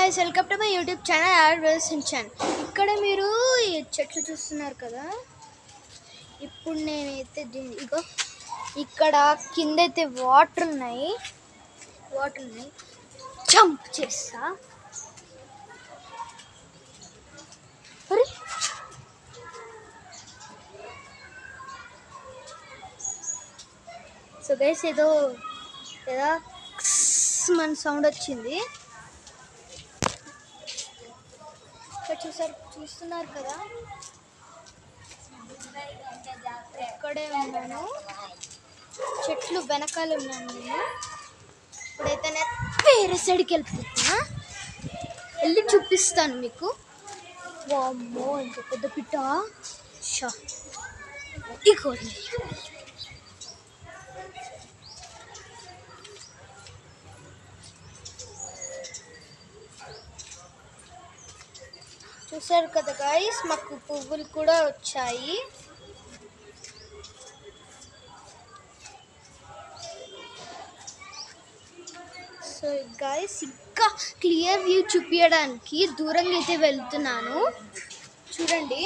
guys, welcome to my YouTube channel Adverse Chan. ఇక్కడ మీరు ఈ చెట్లు చూస్తున్నారు కదా. ఇప్పుడు నేనైతే ఇగో ఇక్కడ కింద అయితే వాటర్ ఉన్నాయి. జంప్ చేస్తా. అరే సో గైస్ ఏదో మన సౌండ్ వచ్చింది. చూస్తున్నారు కదా, ఇక్కడే ఉన్నాను, చెట్లు వెనకాల ఉన్నాను నేను. ఇప్పుడైతే నేను వేరే సైడ్కి వెళ్ళిపోతున్నా, వెళ్ళి చూపిస్తాను మీకు. వామ్మో ఇంత పెద్ద పిట్ట. ఇగోండి, చూసారు కదా గాయస్, మాకు పువ్వులు కూడా వచ్చాయి. సో గాయస్, ఇంకా క్లియర్ వ్యూ చూపించడానికి దూరంగా అయితే వెళ్తున్నాను. చూడండి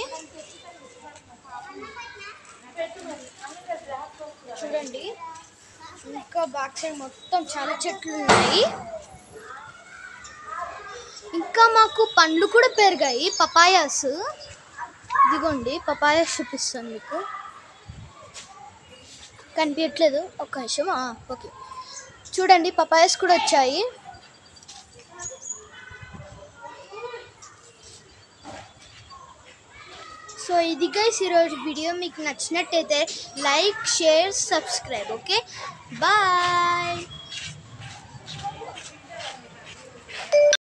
ఇంకా బ్యాక్ సైడ్ మొత్తం చాలా చెట్లు ఉన్నాయి. ఇంకా మాకు పండ్లు కూడా పెరిగాయి, పపాయాస్. ఇదిగోండి పపాయాస్ చూపిస్తాను మీకు. కనిపించట్లేదు, ఒక్క నిమిషం. ఓకే, చూడండి పపాయాస్ కూడా వచ్చాయి. సో ఇది గైస్ ఈరోజు వీడియో. మీకు నచ్చినట్టయితే like, share, subscribe. Okay, bye.